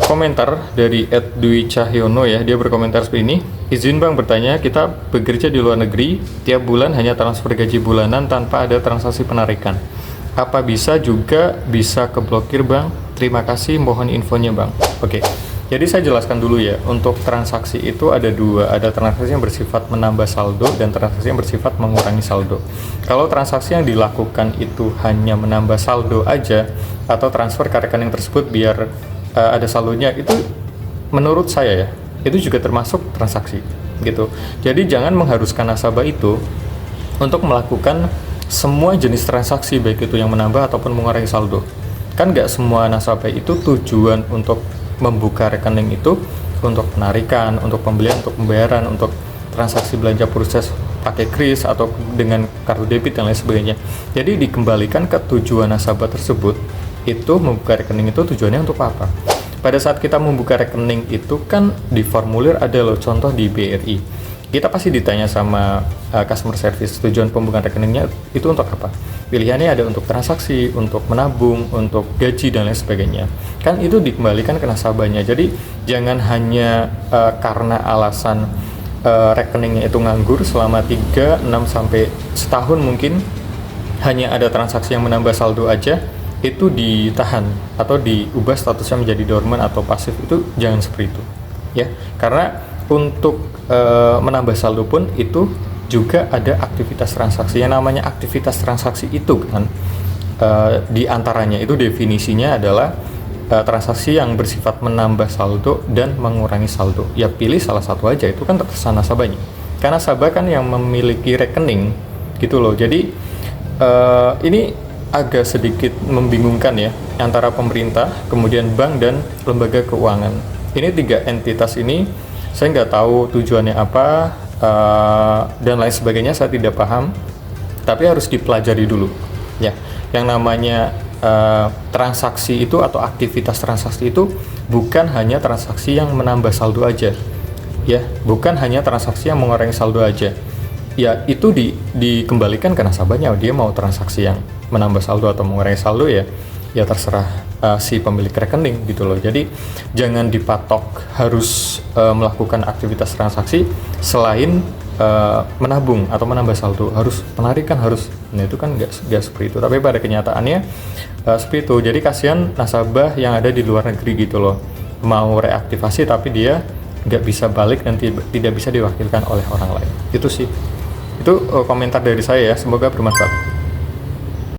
komentar dari @dwi cahyono ya, dia berkomentar seperti ini. Izin bang bertanya, kita bekerja di luar negeri, tiap bulan hanya transfer gaji bulanan tanpa ada transaksi penarikan. Apa bisa keblokir bang? Terima kasih, mohon infonya bang. Oke, jadi saya jelaskan dulu ya, untuk transaksi itu ada dua, ada transaksi yang bersifat menambah saldo dan transaksi yang bersifat mengurangi saldo. Kalau transaksi yang dilakukan itu hanya menambah saldo aja, atau transfer ke rekening tersebut biar ada saldonya, itu menurut saya ya, itu juga termasuk transaksi gitu. Jadi jangan mengharuskan nasabah itu untuk melakukan semua jenis transaksi, baik itu yang menambah ataupun mengurangi saldo. Kan nggak semua nasabah itu tujuan untuk membuka rekening itu untuk penarikan, untuk pembelian, untuk pembayaran, untuk transaksi belanja proses pakai kris atau dengan kartu debit dan lain sebagainya. Jadi dikembalikan ke tujuan nasabah tersebut. Itu membuka rekening itu tujuannya untuk apa? Pada saat kita membuka rekening itu kan di formulir ada loh, contoh di BRI. Kita pasti ditanya sama customer service, tujuan pembukaan rekeningnya itu untuk apa? Pilihannya ada untuk transaksi, untuk menabung, untuk gaji dan lain sebagainya. Kan itu dikembalikan ke nasabahnya. Jadi jangan hanya karena alasan rekeningnya itu nganggur selama 3, 6 sampai setahun mungkin hanya ada transaksi yang menambah saldo aja, itu ditahan atau diubah statusnya menjadi dormant atau pasif. Itu jangan seperti itu ya, karena untuk menambah saldo pun itu juga ada aktivitas transaksi. Yang namanya aktivitas transaksi itu kan di antaranya itu definisinya adalah transaksi yang bersifat menambah saldo dan mengurangi saldo. Ya pilih salah satu aja, itu kan terserah nasabahnya, karena nasabah kan yang memiliki rekening gitu loh. Jadi ini agak sedikit membingungkan ya, antara pemerintah, kemudian bank, dan lembaga keuangan. Ini 3 entitas ini, saya nggak tahu tujuannya apa, dan lain sebagainya, saya tidak paham, tapi harus dipelajari dulu. Ya, yang namanya transaksi itu atau aktivitas transaksi itu bukan hanya transaksi yang menambah saldo aja, ya, bukan hanya transaksi yang mengurangi saldo aja. Ya, itu dikembalikan ke nasabahnya, dia mau transaksi yang menambah saldo atau mengurangi saldo ya terserah si pemilik rekening gitu loh. Jadi jangan dipatok harus melakukan aktivitas transaksi selain menabung atau menambah saldo, harus penarikan harus. Nah itu kan nggak seperti itu, tapi pada kenyataannya seperti itu. Jadi kasihan nasabah yang ada di luar negeri gitu loh, mau reaktivasi tapi dia nggak bisa balik dan tidak bisa diwakilkan oleh orang lain. Itu sih, itu komentar dari saya ya, semoga bermanfaat.